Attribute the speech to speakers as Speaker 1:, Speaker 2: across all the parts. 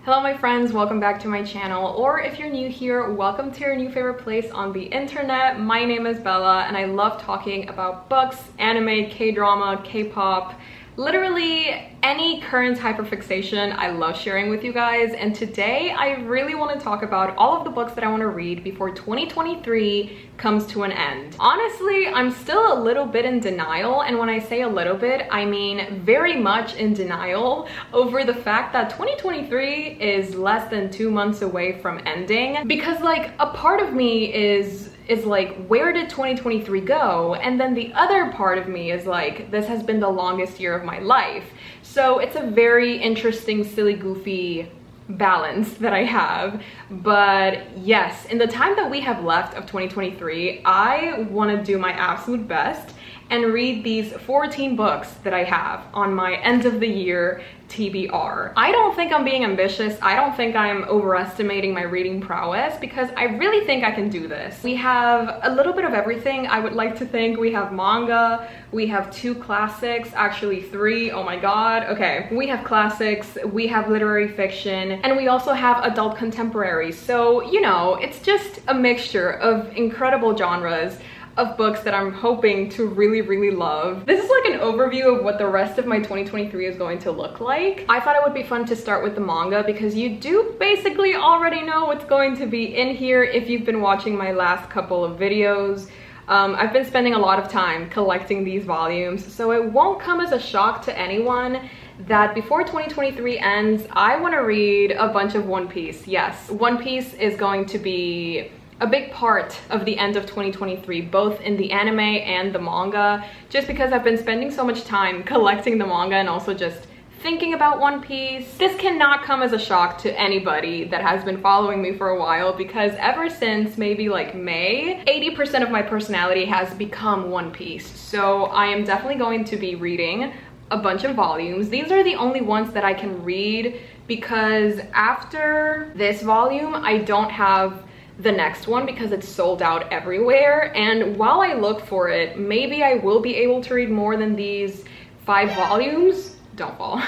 Speaker 1: Hello my friends, welcome back to my channel, or if you're new here, welcome to your new favorite place on the internet. My name is Bella and I love talking about books, anime, K-drama, K-pop, literally any current hyperfixation I love sharing with you guys. And today I really want to talk about all of the books that I want to read before 2023 comes to an end. Honestly, I'm still a little bit in denial, and when I say a little bit, I mean very much in denial over the fact that 2023 is less than 2 months away from ending, because like a part of me is like, where did 2023 go? And then the other part of me is like, this has been the longest year of my life. So it's a very interesting, silly, goofy balance that I have. But yes, in the time that we have left of 2023, I want to do my absolute best and read these 14 books that I have on my end of the year TBR. I don't think I'm being ambitious. I don't think I'm overestimating my reading prowess, because I really think I can do this. We have a little bit of everything, I would like to think. We have manga, we have 2 classics, actually 3, oh my god. Okay, we have classics, we have literary fiction, and we also have adult contemporary. So, you know, it's just a mixture of incredible genres of books that I'm hoping to really love. This is like an overview of what the rest of my 2023 is going to look like. I thought it would be fun to start with the manga because you do basically already know what's going to be in here if you've been watching my last couple of videos. I've been spending a lot of time collecting these volumes, so it won't come as a shock to anyone that before 2023 ends, I want to read a bunch of One Piece. Yes, One Piece is going to be a big part of the end of 2023, both in the anime and the manga, just because I've been spending so much time collecting the manga and also just thinking about One Piece. This cannot come as a shock to anybody that has been following me for a while, because ever since maybe like May, 80% of my personality has become One Piece. So I am definitely going to be reading a bunch of volumes. These are the only ones that I can read because after this volume, I don't have the next one because it's sold out everywhere. And while I look for it, maybe I will be able to read more than these 5 volumes. Don't fall.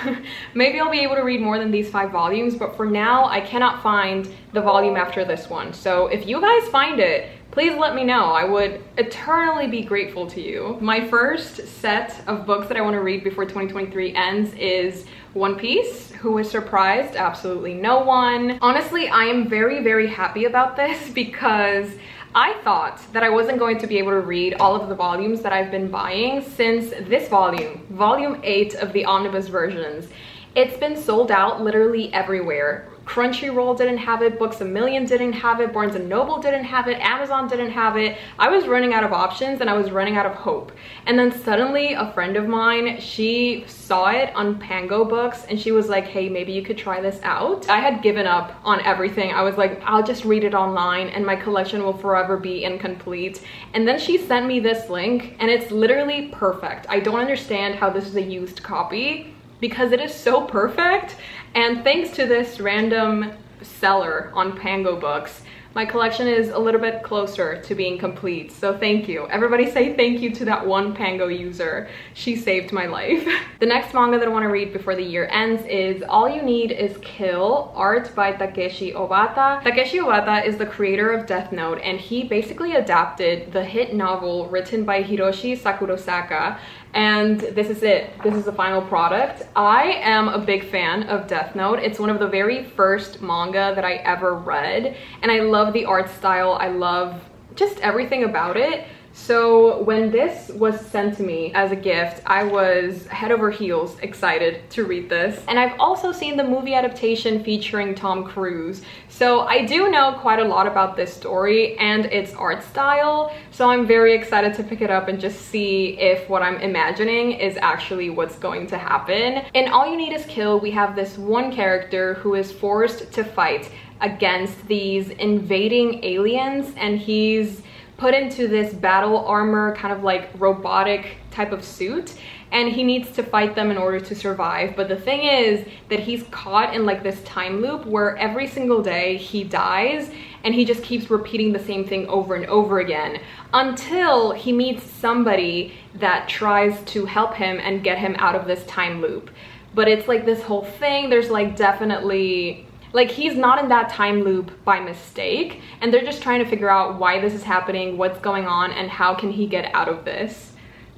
Speaker 1: Maybe I'll be able to read more than these 5 volumes, but for now I cannot find the volume after this one. So if you guys find it, please let me know. I would eternally be grateful to you. My first set of books that I want to read before 2023 ends is One Piece. Who was surprised? Absolutely no one. Honestly, I am very happy about this because I thought that I wasn't going to be able to read all of the volumes that I've been buying since this volume, volume 8 of the omnibus versions. It's been sold out literally everywhere. Crunchyroll didn't have it, Books A Million didn't have it, Barnes & Noble didn't have it, Amazon didn't have it. I was running out of options and I was running out of hope. And then suddenly a friend of mine, she saw it on Pango Books and she was like, hey, maybe you could try this out. I had given up on everything. I was like, I'll just read it online and my collection will forever be incomplete. And then she sent me this link and it's literally perfect. I don't understand how this is a used copy because it is so perfect. And thanks to this random seller on Pango Books, my collection is a little bit closer to being complete. So thank you. Everybody say thank you to that one Pango user. She saved my life. The next manga that I want to read before the year ends is All You Need Is Kill, art by Takeshi Obata. Takeshi Obata is the creator of Death Note, and he basically adapted the hit novel written by Hiroshi Sakurosaka. And this is it. This is the final product. I am a big fan of Death Note. It's one of the very first manga that I ever read, and I love the art style. I love just everything about it. So when this was sent to me as a gift, I was head over heels excited to read this. And I've also seen the movie adaptation featuring Tom Cruise. So I do know quite a lot about this story and its art style. So I'm very excited to pick it up and just see if what I'm imagining is actually what's going to happen. In All You Need Is Kill, we have this one character who is forced to fight against these invading aliens, and he's put into this battle armor, kind of like robotic type of suit, and he needs to fight them in order to survive. But the thing is that he's caught in like this time loop where every single day he dies and he just keeps repeating the same thing over and over again until he meets somebody that tries to help him and get him out of this time loop. But it's like this whole thing, there's like definitely Like, he's not in that time loop by mistake, and they're just trying to figure out why this is happening, what's going on, and how can he get out of this.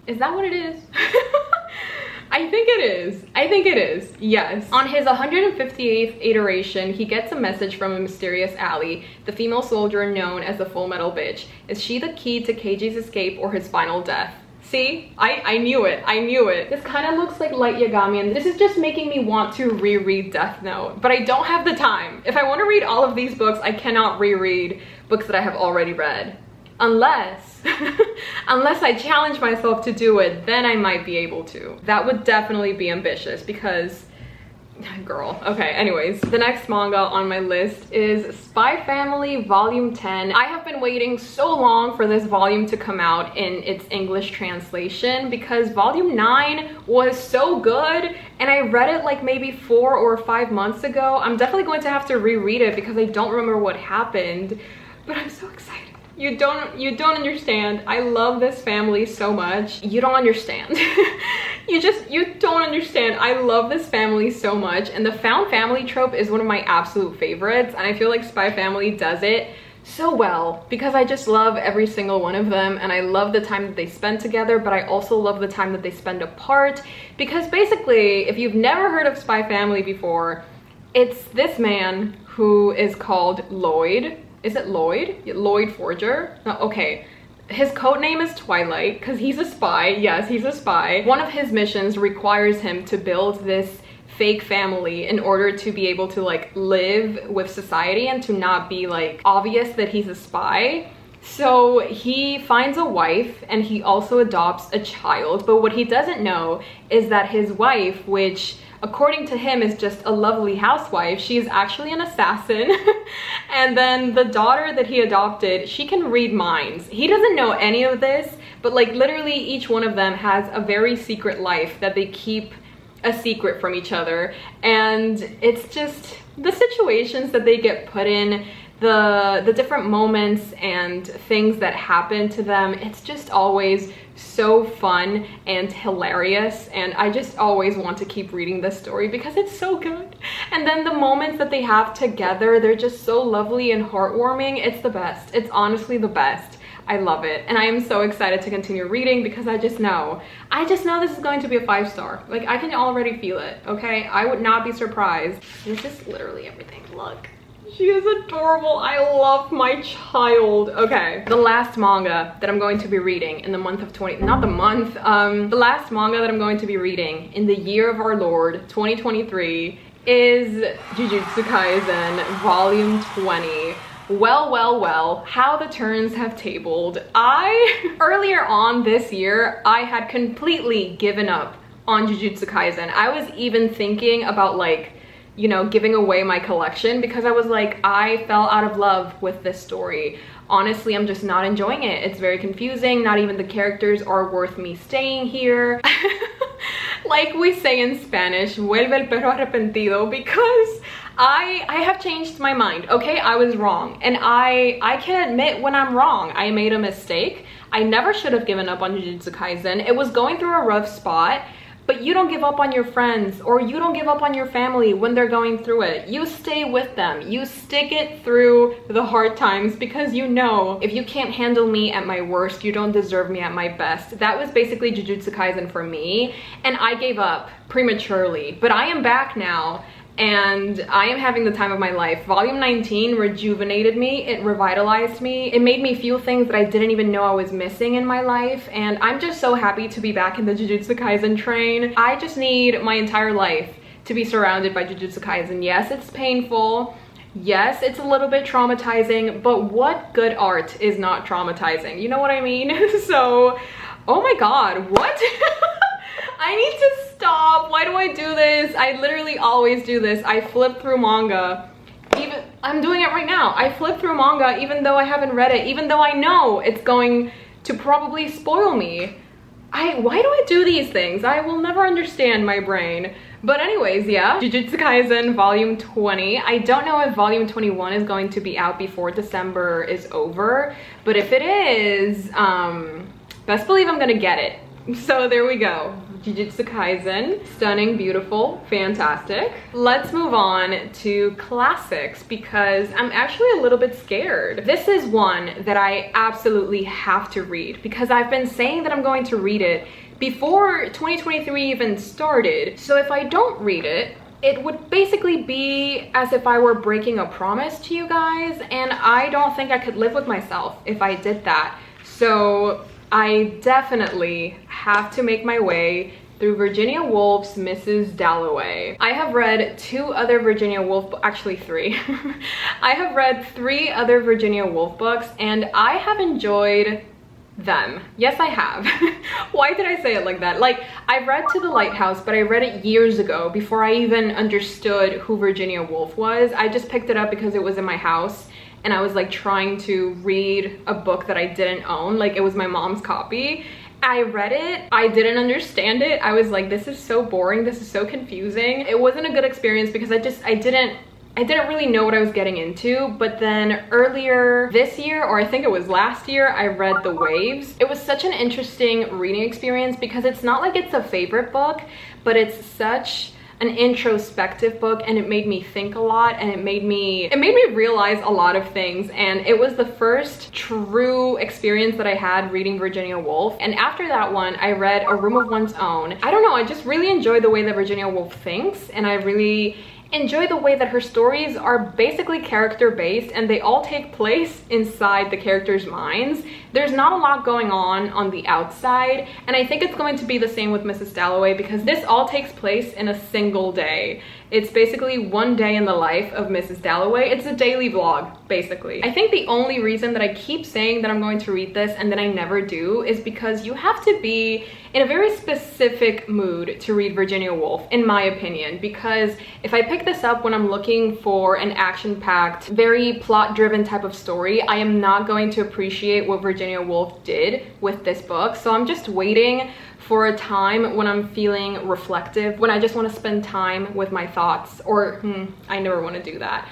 Speaker 1: Is that what it is? I think it is. I think it is. Yes. On his 158th iteration, he gets a message from a mysterious ally, the female soldier known as the Full Metal Bitch. Is she the key to Keiji's escape or his final death? See? I knew it. I knew it. This kind of looks like Light Yagami, and this is just making me want to reread Death Note, but I don't have the time. If I want to read all of these books, I cannot reread books that I have already read. Unless, unless I challenge myself to do it, then I might be able to. That would definitely be ambitious because, girl. Okay, anyways, the next manga on my list is Spy Family Volume 10. I have been waiting so long for this volume to come out in its English translation because Volume 9 was so good and I read it like maybe 4 or 5 months ago. I'm definitely going to have to reread it because I don't remember what happened, but I'm so excited. You don't understand. I love this family so much. You don't understand. you don't understand. I love this family so much, and the found family trope is one of my absolute favorites, and I feel like Spy Family does it so well because I just love every single one of them, and I love the time that they spend together, but I also love the time that they spend apart because basically, if you've never heard of Spy Family before, it's this man who is called Lloyd. Is it Lloyd? Lloyd Forger? No, okay. His code name is Twilight because he's a spy. Yes, he's a spy. One of his missions requires him to build this fake family in order to be able to like live with society and to not be like obvious that he's a spy. So he finds a wife and he also adopts a child, but what he doesn't know is that his wife, which according to him is just a lovely housewife, she is actually an assassin. And then the daughter that he adopted, she can read minds. He doesn't know any of this, but like literally each one of them has a very secret life that they keep a secret from each other. And it's just the situations that they get put in, the different moments and things that happen to them, it's just always so fun and hilarious, and I just always want to keep reading this story because it's so good. And then the moments that they have together, they're just so lovely and heartwarming. It's the best. It's honestly the best. I love it, and I am so excited to continue reading because I just know this is going to be a 5-star. Like, I can already feel it, okay? I would not be surprised. It's just literally everything. Look. She is adorable. I love my child. Okay, the last manga that I'm going to be reading in the month of the last manga that I'm going to be reading in the year of our Lord 2023 is Jujutsu Kaisen Volume 20. Well, how the turns have tabled. Earlier on this year, I had completely given up on Jujutsu Kaisen. I was even thinking about like, you know, giving away my collection because I was like, I fell out of love with this story. Honestly, I'm just not enjoying it. It's very confusing. Not even the characters are worth me staying here. Like we say in Spanish, vuelve el perro arrepentido, because I have changed my mind, okay? I was wrong, and I can admit when I'm wrong. I made a mistake. I never should have given up on Jujutsu Kaisen. It was going through a rough spot. But you don't give up on your friends, or you don't give up on your family when they're going through it. You stay with them. You stick it through the hard times because you know if you can't handle me at my worst, you don't deserve me at my best. That was basically Jujutsu Kaisen for me, and I gave up prematurely. But I am back now, and I am having the time of my life. Volume 19 rejuvenated me, it revitalized me, it made me feel things that I didn't even know I was missing in my life, and I'm just so happy to be back in the Jujutsu Kaisen train. I just need my entire life to be surrounded by Jujutsu Kaisen. Yes, it's painful. Yes, it's a little bit traumatizing, but what good art is not traumatizing? You know what I mean? So, oh my god, what? I need to stop. Why do I do this? I literally always do this. I flip through manga. I'm doing it right now. I flip through manga even though I haven't read it, even though I know it's going to probably spoil me. Why do I do these things? I will never understand my brain. But anyways, yeah, Jujutsu Kaisen Volume 20. I don't know if Volume 21 is going to be out before December is over, but if it is, best believe I'm gonna get it. So there we go. Jujutsu Kaisen. Stunning, beautiful, fantastic. Let's move on to classics because I'm actually a little bit scared. This is one that I absolutely have to read because I've been saying that I'm going to read it before 2023 even started. So if I don't read it, it would basically be as if I were breaking a promise to you guys, and I don't think I could live with myself if I did that. So I definitely have to make my way through Virginia Woolf's Mrs. Dalloway. I have read 2 other Virginia Woolf, actually 3. I have read 3 other Virginia Woolf books and I have enjoyed them. Yes, I have. Why did I say it like that? Like, I read To the Lighthouse, but I read it years ago before I even understood who Virginia Woolf was. I just picked it up because it was in my house and I was like trying to read a book that I didn't own. Like, it was my mom's copy. I read it, I didn't understand it. I was like, this is so boring, this is so confusing. It wasn't a good experience because I didn't really know what I was getting into. But then earlier this year, or I think it was last year, I read The Waves. It was such an interesting reading experience because it's not like it's a favorite book, but it's such an introspective book and it made me think a lot and it made me realize a lot of things. And it was the first true experience that I had reading Virginia Woolf. And after that one, I read A Room of One's Own. I don't know, I just really enjoy the way that Virginia Woolf thinks, and I really enjoy the way that her stories are basically character-based and they all take place inside the characters' minds. There's not a lot going on the outside, and I think it's going to be the same with Mrs. Dalloway because this all takes place in a single day. It's basically one day in the life of Mrs. Dalloway. It's a daily vlog, basically. I think the only reason that I keep saying that I'm going to read this and then I never do is because you have to be in a very specific mood to read Virginia Woolf, in my opinion, because if I pick this up when I'm looking for an action-packed, very plot-driven type of story, I am not going to appreciate what Virginia Woolf did with this book. So I'm just waiting for a time when I'm feeling reflective, when I just want to spend time with my thoughts, or I never want to do that.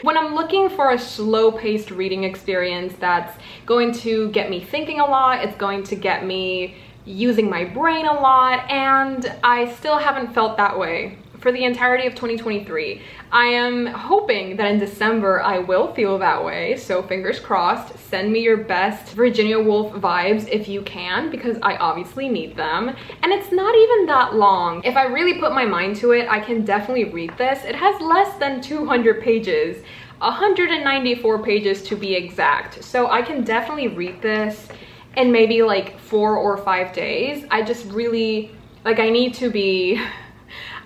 Speaker 1: When I'm looking for a slow-paced reading experience that's going to get me thinking a lot, it's going to get me using my brain a lot, and I still haven't felt that way for the entirety of 2023. I am hoping that in December I will feel that way, so fingers crossed. Send me your best Virginia Woolf vibes if you can, because I obviously need them. And it's not even that long. If I really put my mind to it, I can definitely read this. It has less than 200 pages, 194 pages to be exact. So I can definitely read this in maybe like 4 or 5 days. I just really, like, I need to be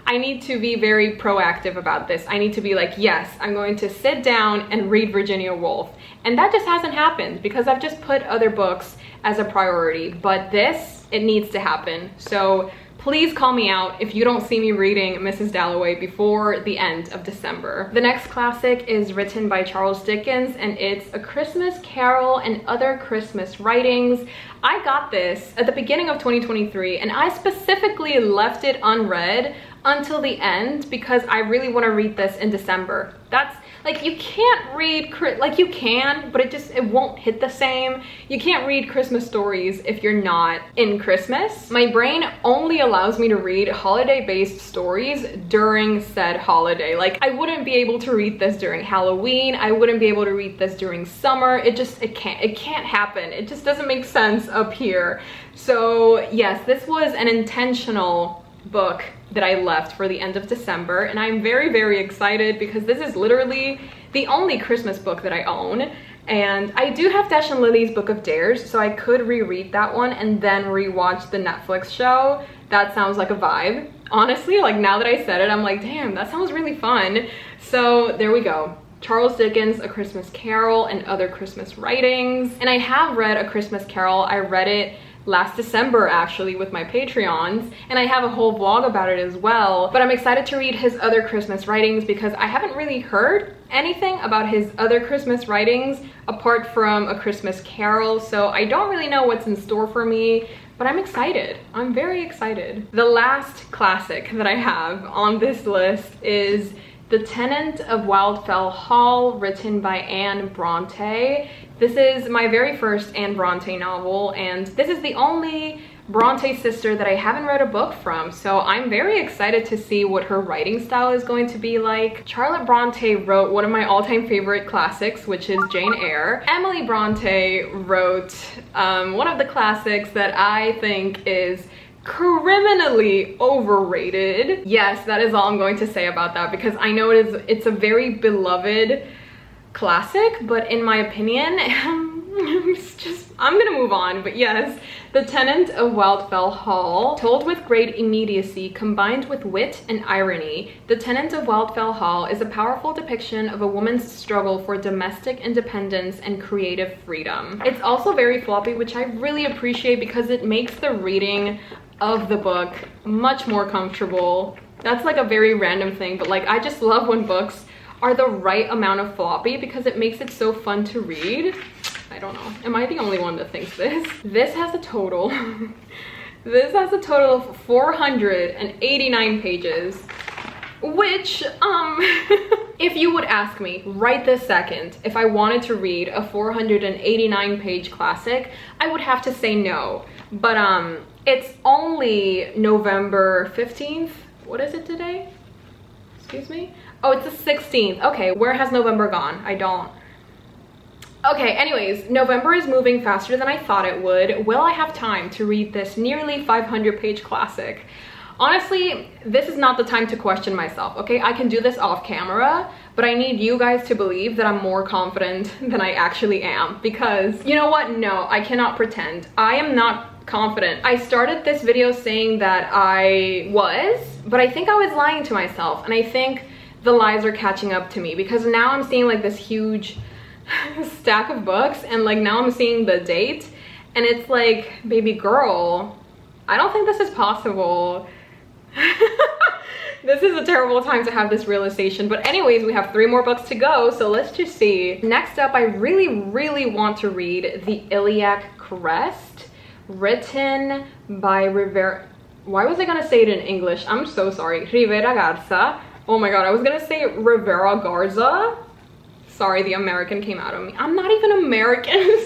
Speaker 1: very proactive about this. I need to be like, yes, I'm going to sit down and read Virginia Woolf. And that just hasn't happened because I've just put other books as a priority. But this, it needs to happen. So please call me out if you don't see me reading Mrs. Dalloway before the end of December. The next classic is written by Charles Dickens, and it's A Christmas Carol and Other Christmas Writings. I got this at the beginning of 2023, and I specifically left it unread until the end because I really want to read this in December. That's like, you can't read, like you can, but it won't hit the same. You can't read Christmas stories if you're not in Christmas. My brain only allows me to read holiday-based stories during said holiday. Like, I wouldn't be able to read this during Halloween. I wouldn't be able to read this during summer. It can't happen. It just doesn't make sense up here. So yes, this was an intentional book that I left for the end of December, and I'm very, very excited because this is literally the only Christmas book that I own. And I do have Dash and Lily's Book of Dares, so I could reread that one and then rewatch the Netflix show. That sounds like a vibe. Honestly, like, now that I said it, I'm like, damn, that sounds really fun. So there we go. Charles Dickens, A Christmas Carol and Other Christmas Writings. And I have read A Christmas Carol. I read it last December actually with my Patreons, and I have a whole vlog about it as well. But I'm excited to read his other Christmas writings because I haven't really heard anything about his other Christmas writings apart from A Christmas Carol, so I don't really know what's in store for me, but I'm excited. I'm very excited. The last classic that I have on this list is The Tenant of Wildfell Hall, written by Anne Bronte. This is my very first Anne Bronte novel, and this is the only Bronte's sister that I haven't read a book from, so I'm very excited to see what her writing style is going to be like. Charlotte Bronte wrote one of my all-time favorite classics, which is Jane Eyre. Emily Bronte wrote one of the classics that I think is criminally overrated. Yes, that is all I'm going to say about that, because I know it's a very beloved classic, but in my opinion, I'm gonna move on. But yes, The Tenant of Wildfell Hall. Told with great immediacy combined with wit and irony, The Tenant of Wildfell Hall is a powerful depiction of a woman's struggle for domestic independence and creative freedom. It's also very floppy, which I really appreciate because it makes the reading of the book much more comfortable. That's like a very random thing, but like I just love when books are the right amount of floppy because it makes it so fun to read. I don't know. Am I the only one that thinks this? This has a total. This has a total of 489 pages, which, if you would ask me right this second if I wanted to read a 489 page classic, I would have to say no. But it's only November 15th. What is it today? Excuse me? Oh, it's the 16th. Okay, where has November gone? I don't. Okay, anyways, November is moving faster than I thought it would. Will I have time to read this nearly 500 page classic? Honestly, this is not the time to question myself, okay? I can do this off camera, but I need you guys to believe that I'm more confident than I actually am, because you know what? No, I cannot pretend. I am not confident. I started this video saying that I was, but I think I was lying to myself, and I think the lies are catching up to me because now I'm seeing like this huge stack of books, and like now I'm seeing the date, and it's like, baby girl, I don't think this is possible. This is a terrible time to have this realization, but anyways, we have 3 more books to go, so let's just see. Next up, I really want to read the Iliac Crest, written by Rivera. Why was I gonna say it in English? I'm so sorry. Rivera Garza. Oh my god, I was gonna say Rivera Garza. Sorry, the American came out of me. I'm not even American.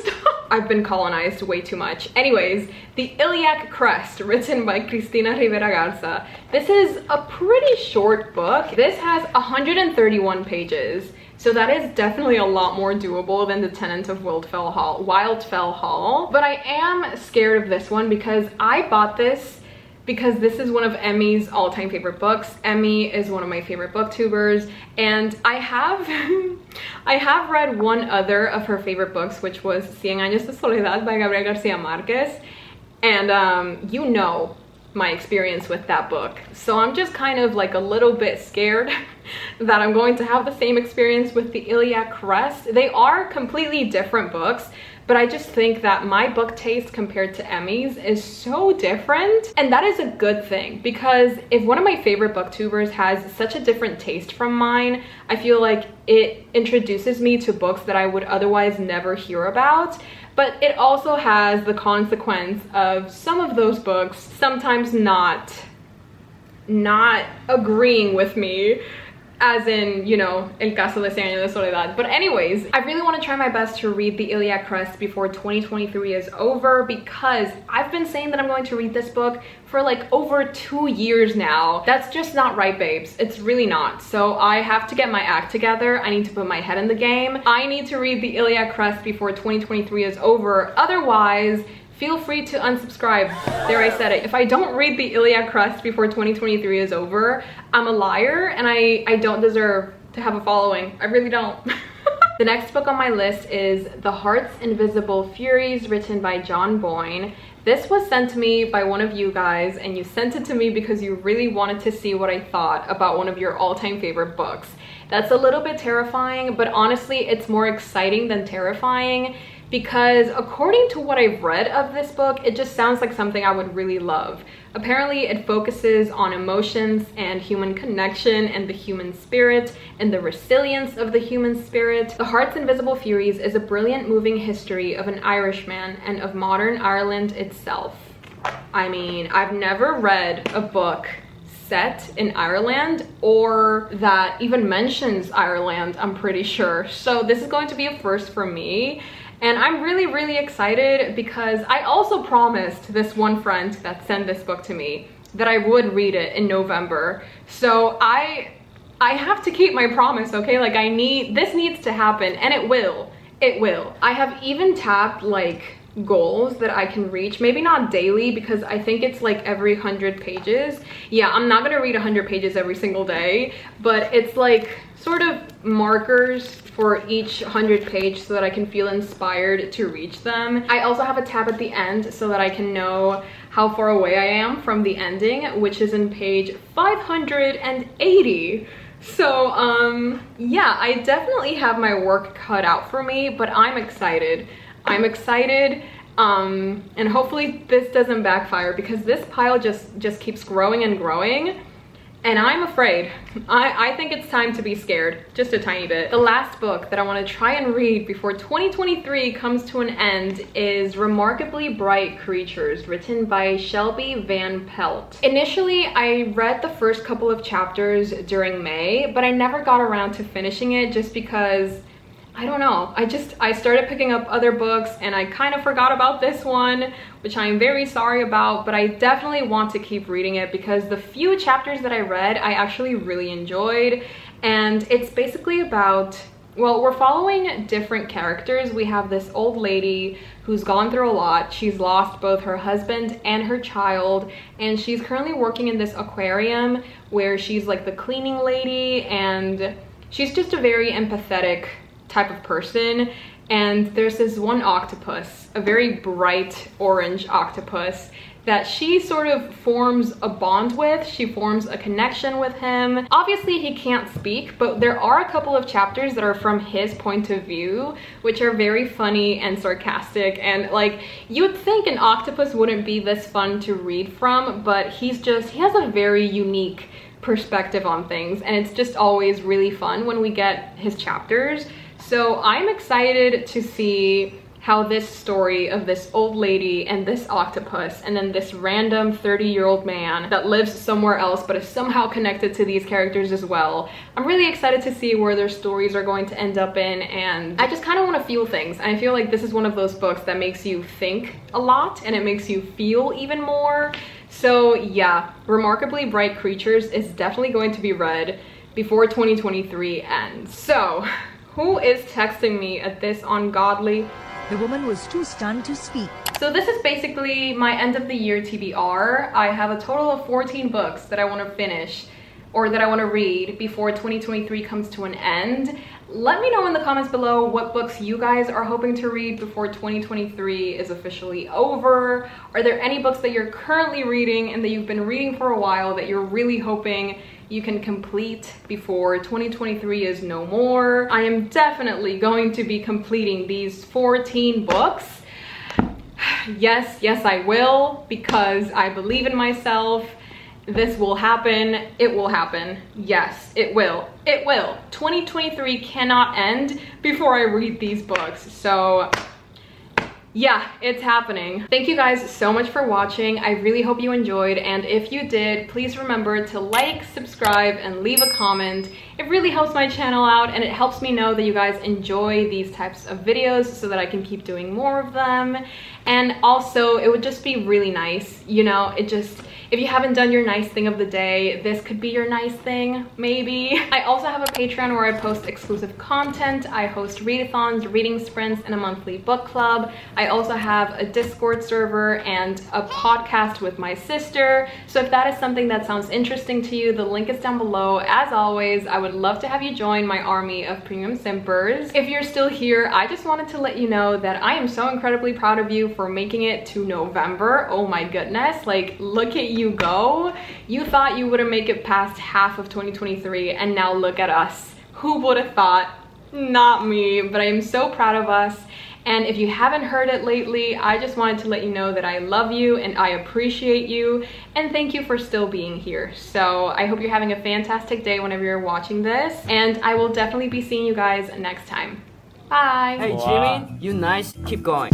Speaker 1: I've been colonized way too much. Anyways, the Iliac Crest, written by Cristina Rivera Garza. This is a pretty short book. This has 131 pages. So that is definitely a lot more doable than The Tenant of Wildfell Hall. But I am scared of this one because I bought this because this is one of Emmy's all-time favorite books. Emmy is one of my favorite booktubers, and I have read one other of her favorite books, which was Cien Años de Soledad by Gabriel Garcia Marquez, and you know my experience with that book. So I'm just kind of like a little bit scared that I'm going to have the same experience with the Iliac Crest. They are completely different books, but I just think that my book taste compared to Emmy's is so different, and that is a good thing, because if one of my favorite booktubers has such a different taste from mine, I feel like it introduces me to books that I would otherwise never hear about. But it also has the consequence of some of those books sometimes not agreeing with me, as in, you know, El Caso de Cien Años de Soledad. But anyways, I really want to try my best to read the Iliac Crest before 2023 is over, because I've been saying that I'm going to read this book for like over 2 years now. That's just not right, babes. It's really not. So I have to get my act together. I need to put my head in the game. I need to read the Iliac Crest before 2023 is over. Otherwise, feel free to unsubscribe. There, I said it. If I don't read the Iliac Crest before 2023 is over, I'm a liar, and I don't deserve to have a following. I really don't. The next book on my list is The Heart's Invisible Furies, written by John Boyne. This was sent to me by one of you guys, and you sent it to me because you really wanted to see what I thought about one of your all-time favorite books. That's a little bit terrifying, but honestly, it's more exciting than terrifying, because according to what I've read of this book, it just sounds like something I would really love. Apparently, it focuses on emotions and human connection and the human spirit and the resilience of the human spirit. The Heart's Invisible Furies is a brilliant, moving history of an Irishman and of modern Ireland itself. I mean, I've never read a book set in Ireland or that even mentions Ireland, I'm pretty sure. So this is going to be a first for me. And I'm really excited because I also promised this one friend that sent this book to me that I would read it in November. So I have to keep my promise, okay? Like this needs to happen, and it will. It will. I have even tapped like goals that I can reach, maybe not daily because I think it's like every 100 pages. Yeah, I'm not gonna read 100 pages every single day, but it's like sort of markers for each 100 page so that I can feel inspired to reach them. I also have a tab at the end so that I can know how far away I am from the ending, which is in page 580. So yeah, I definitely have my work cut out for me, but I'm excited. I'm excited, and hopefully this doesn't backfire because this pile just keeps growing and growing, and I'm afraid. I think it's time to be scared, just a tiny bit. The last book that I want to try and read before 2023 comes to an end is Remarkably Bright Creatures, written by Shelby Van Pelt. Initially, I read the first couple of chapters during May, but I never got around to finishing it just because I don't know, I started picking up other books and I kind of forgot about this one, which I'm very sorry about, but I definitely want to keep reading it because the few chapters that I read, I actually really enjoyed. And it's basically about, well, we're following different characters. We have this old lady who's gone through a lot. She's lost both her husband and her child, and she's currently working in this aquarium where she's like the cleaning lady, and she's just a very empathetic type of person. And there's this one octopus, a very bright orange octopus, that she sort of forms a bond with. She forms a connection with him. Obviously he can't speak, but there are a couple of chapters that are from his point of view, which are very funny and sarcastic, and like you'd think an octopus wouldn't be this fun to read from, but he has a very unique perspective on things, and it's just always really fun when we get his chapters. So I'm excited to see how this story of this old lady and this octopus and then this random 30-year-old man that lives somewhere else but is somehow connected to these characters as well. I'm really excited to see where their stories are going to end up in, and I just kind of want to feel things. I feel like this is one of those books that makes you think a lot and it makes you feel even more. So yeah, Remarkably Bright Creatures is definitely going to be read before 2023 ends. So who is texting me at this ungodly?
Speaker 2: The woman was too stunned to speak.
Speaker 1: So this is basically my end of the year TBR. I have a total of 14 books that I want to finish or that I want to read before 2023 comes to an end. Let me know in the comments below what books you guys are hoping to read before 2023 is officially over. Are there any books that you're currently reading and that you've been reading for a while that you're really hoping you can complete before 2023 is no more? I am definitely going to be completing these 14 books. Yes, I will, because I believe in myself. This will happen. It will happen. Yes, it will. It will. 2023 cannot end before I read these books. So yeah, it's happening. Thank you guys so much for watching. I really hope you enjoyed, and if you did, please remember to like, subscribe, and leave a comment. It really helps my channel out, and it helps me know that you guys enjoy these types of videos so that I can keep doing more of them. And also, it would just be really nice, you know, if you haven't done your nice thing of the day, this could be your nice thing, maybe. I also have a Patreon where I post exclusive content. I host readathons, reading sprints, and a monthly book club. I also have a Discord server and a podcast with my sister. So if that is something that sounds interesting to you, the link is down below. As always, I would love to have you join my army of premium simpers. If you're still here, I just wanted to let you know that I am so incredibly proud of you for making it to November. Oh my goodness, like look at you go. You thought you wouldn't make it past half of 2023, and now look at us. Who would have thought? Not me, but I am so proud of us. And if you haven't heard it lately, I just wanted to let you know that I love you and I appreciate you, and thank you for still being here. So I hope you're having a fantastic day whenever you're watching this, and I will definitely be seeing you guys next time. Bye.
Speaker 3: Hey Jimmy, you nice, keep going.